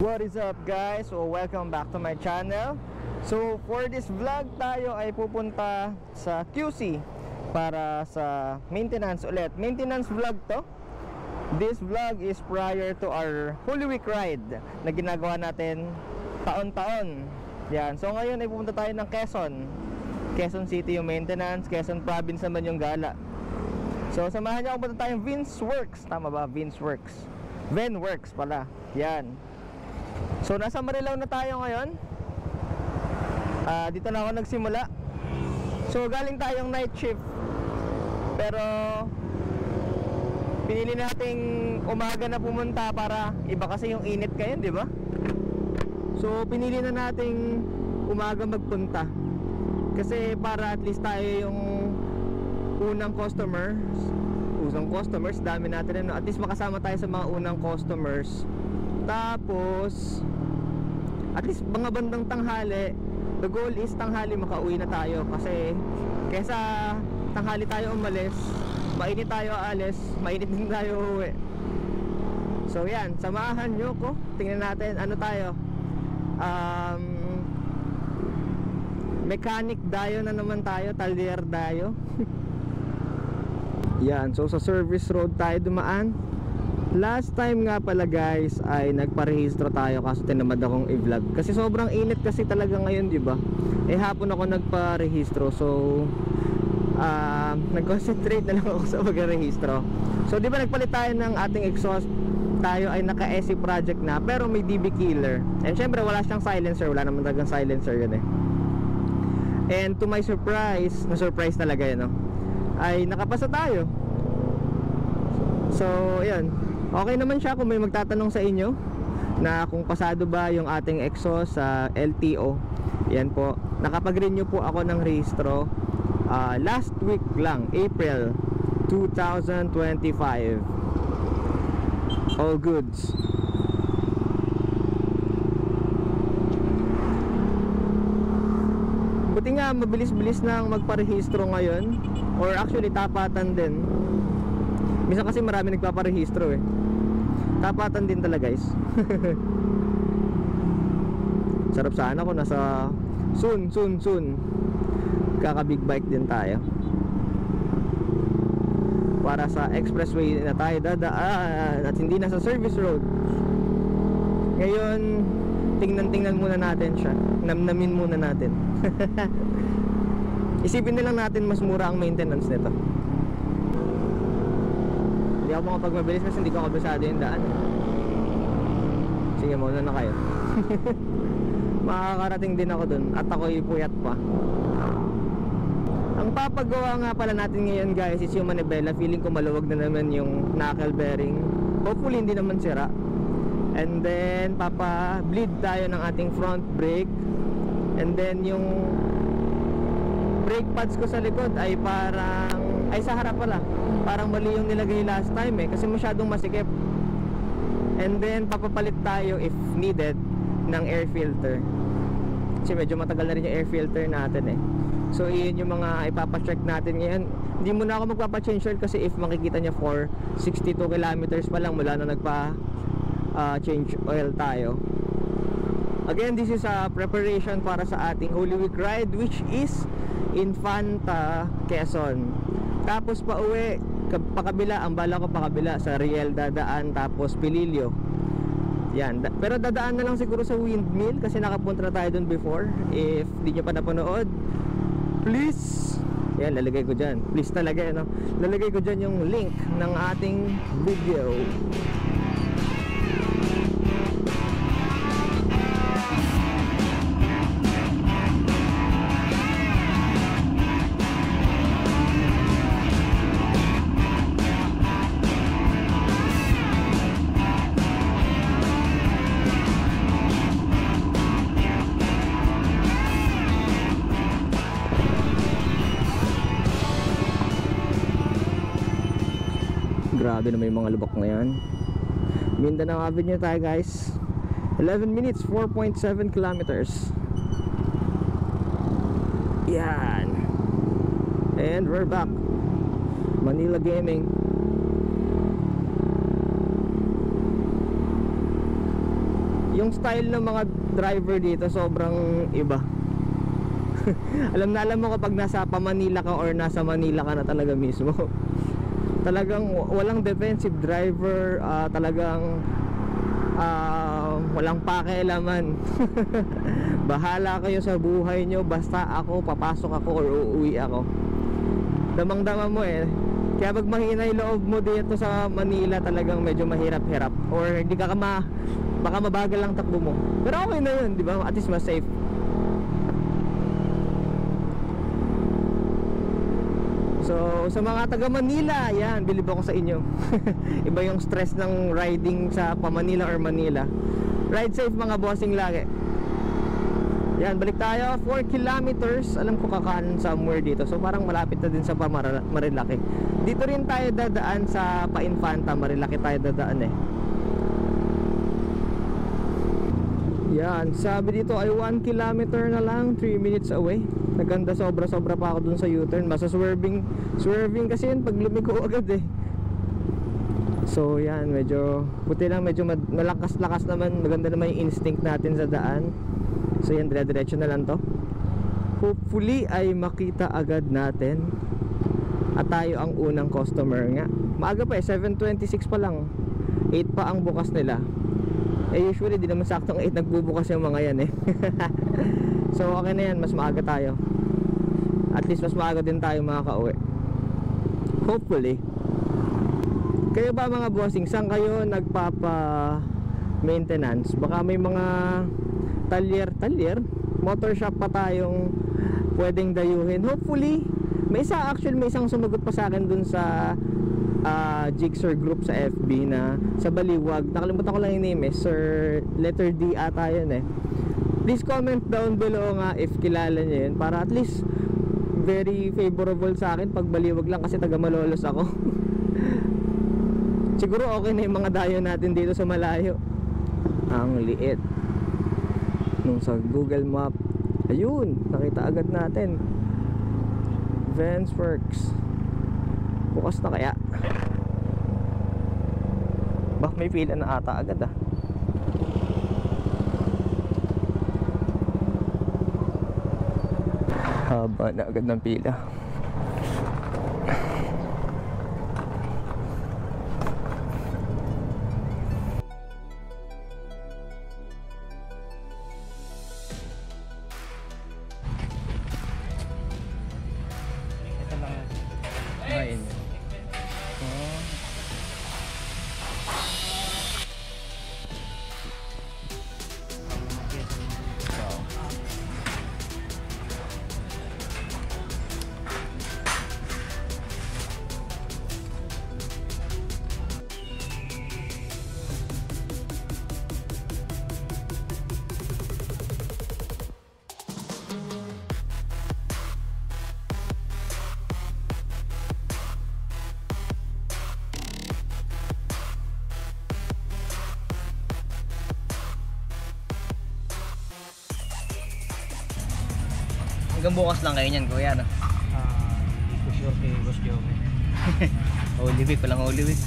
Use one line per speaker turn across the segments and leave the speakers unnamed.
What is up guys? So welcome back to my channel. So for this vlog tayo ay pupunta sa QC para sa maintenance ulit. Maintenance vlog to. This vlog is prior to our Holy Week ride na ginagawa natin taon-taon. Yan. So ngayon ay pupunta tayo ng Quezon City yung maintenance, Quezon Province naman yung gala. So samahan niyo ako, punta tayong Vince Works. Tama ba? Vince Works. Ven Works pala. Yan. So nasa Marilao na tayo ngayon. Dito na ako nagsimula. So galing tayong night shift. Pero pinili nating umaga na pumunta para iba kasi yung init ngayon, di ba? So pinili na nating umaga magpunta. Kasi para at least tayo yung unang customers, dami natin ano, at least makasama tayo sa mga unang customers. Tapos at least mga bandang tanghali, the goal is tanghali makauwi na tayo. Kasi kesa tanghali tayo umalis, mainit tayo alis, mainit din tayo uwi. So yan, samahan nyo ko. Tingnan natin ano tayo, mechanic dayo na naman tayo, talyer dayo. Yan, so sa service road tayo dumaan. Last time nga pala guys ay nagparehistro tayo kaso tinamad akong i-vlog kasi sobrang init kasi talaga ngayon, di ba? Eh hapon ako nagparehistro, so nag-concentrate na lang ako sa pag-rehistro. So di ba nagpalit tayo ng ating exhaust, tayo ay naka-SE project na pero may DB killer. And syempre wala siyang silencer, wala naman talagang silencer yun eh. And to my surprise, na-surprise talaga yun, no? Ay nakapasa tayo. So yan, okay naman siya. Kung may magtatanong sa inyo na kung pasado ba yung ating exhaust sa LTO, yan po, nakapag-renew po ako ng rehistro last week lang, April 2025. All goods. Buti nga mabilis-bilis nang magparehistro ngayon. Or actually tapatan din. Minsan kasi marami nagpaparehistro eh. Tapatan din talaga guys. Sarap sana kung nasa soon kaka big bike din tayo. Para sa expressway na tayo dadaan at hindi na sa service road. Ngayon tingnan muna natin siya. Namnamin muna natin. Isipin na lang natin mas mura ang maintenance nito. Hindi ako makapagmabilis kasi hindi ko kabisado yung daan. Sige, muna na kayo. Makakarating din ako dun at ako'y puyat pa. Ang papagawa nga pala natin ngayon guys is yung manibela. Feeling ko maluwag na naman yung knuckle bearing. Hopefully hindi naman sira. And then papa-bleed tayo ng ating front brake. And then yung brake pads ko sa likod ay parang, ay sa harap pala, parang mali yung nilagay last time eh, kasi masyadong masikip. And then papapalit tayo if needed ng air filter, kasi medyo matagal na rin yung air filter natin eh. So iyon yung mga ipapacheck natin ngayon. Hindi muna ako magpapachange oil kasi if makikita nyo for 62 kilometers pa lang mula na nagpa change oil tayo. Again, this is a preparation para sa ating Holy Week ride, which is Infanta, Quezon. Tapos pa uwi, pakabila, ang bala ko pakabila sa Riel dadaan, tapos Pililio. Yan, pero dadaan na lang siguro sa Windmill kasi nakapunta na tayo dun before. If di nyo pa napanood, please, yan, lalagay ko dyan. Please talaga, no? Lalagay ko dyan yung link ng ating video. Grabe na may mga lubak na yan. Mindanao Avenue tayo guys. 11 minutes, 4.7 kilometers. Yan. And we're back. Manila Gaming. yung style ng mga driver dito sobrang iba. Alam mo kapag nasa Manila ka or nasa Manila ka na talaga mismo. Talagang walang defensive driver, talagang walang pakialaman. Bahala kayo sa buhay nyo, basta ako, papasok ako or uuwi ako. Damang-dama mo eh. Kaya pag mahina yung loob mo dito sa Manila, talagang medyo mahirap-hirap. Or hindi ka baka mabagal lang takbo mo. Pero okay na yun, di ba? At least mas safe. So, sa mga taga Manila, yan, bilib ako sa inyo. Iba yung stress ng riding sa Manila or Manila. Ride safe mga bossing lagi. Yan, balik tayo, 4 kilometers. Alam ko kakaanan somewhere dito. So parang malapit na din sa Marilaki. Dito rin tayo dadaan sa Infanta. Marilaki tayo dadaan eh. Yan, sabi dito ay 1 kilometer na lang, 3 minutes away. Naganda, sobra-sobra pa ako dun sa U-turn. Basta swerving kasi yun pag lumiko agad eh. So yan, medyo puti lang, medyo malakas-lakas naman. Maganda naman yung instinct natin sa daan. So yan, dire-diretso na lang to. Hopefully ay makita agad natin. At tayo ang unang customer nga. Maaga pa eh, 7:26 pa lang. 8 pa ang bukas nila. Eh usually di naman saktong 8 nagbubukas yung mga yan eh. So okay na yan, mas maaga tayo. At least mas maaga din tayo makaka-uwi. Hopefully. Kayo ba mga bossing, saan kayo nagpapa-maintenance? Baka may mga talyer, motor shop pa tayong pwedeng dayuhin. Hopefully, may isang sumagot pa sa akin dun sa Jigsaw group sa FB na sa Baliwag. Nakalimutan ko lang yung name eh, Sir letter D ata yun eh. Please comment down below nga if kilala niyo yun, para at least very favorable sa akin pag Baliwag lang, kasi taga Malolos ako. Siguro okay na yung mga dayo natin dito sa malayo. Ang liit nung sa Google Map. Ayun, nakita agad natin Vance Works. Bukas na kaya? Bah, may pila na ata agad ah. Haba na agad ng pila. Hanggang bukas lang kayo niyan, kuya, no?
Hindi ko sure kay Boss Joey.
Holy Week, walang Holy Week.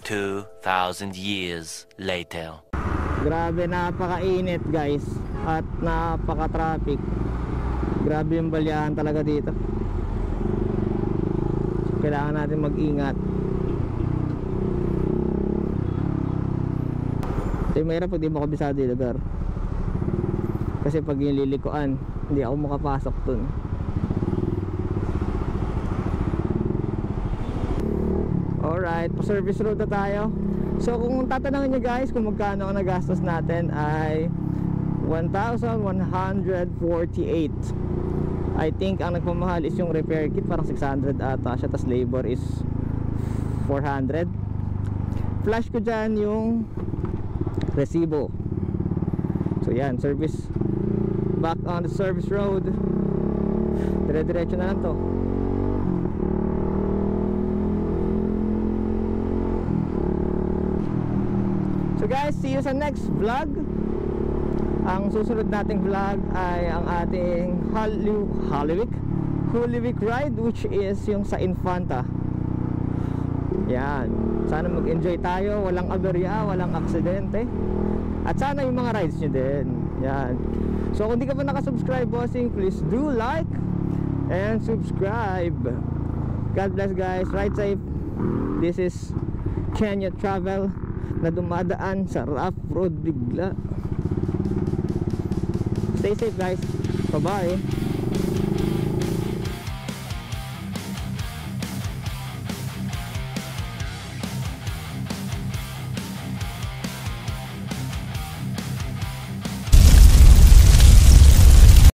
$2,000 years later.
Grabe, napakainit guys. At napaka-traffic. Grabe yung balyahan talaga dito. Kailangan natin mag-ingat. Ito yung mahirap pag di mo kabisado yung lugar. Kasi pag yung lilikuan, hindi ako makapasok dun. Alright, pa-service road na tayo. So kung tatanungin nyo guys kung magkano ang nagastos natin ay 1,148. I think ang nagpamahal is yung repair kit, parang 600 ata siya, tas labor is 400. Flash ko dyan yung resibo. So yan, service, back on the service road. Dire-diretso na lang to. So guys, see you sa next vlog. Ang susunod nating vlog ay ang ating Holy Week ride, which is yung sa Infanta. Yan, sana mag-enjoy tayo, walang aberya, walang aksidente, at sana yung mga rides nyo din. Yan. So kung di ka pa nakasubscribe, bossing, please do like and subscribe. God bless guys, ride safe. This is Kenya Travel na dumadaan sa rough road bigla. Stay safe guys. Bye bye.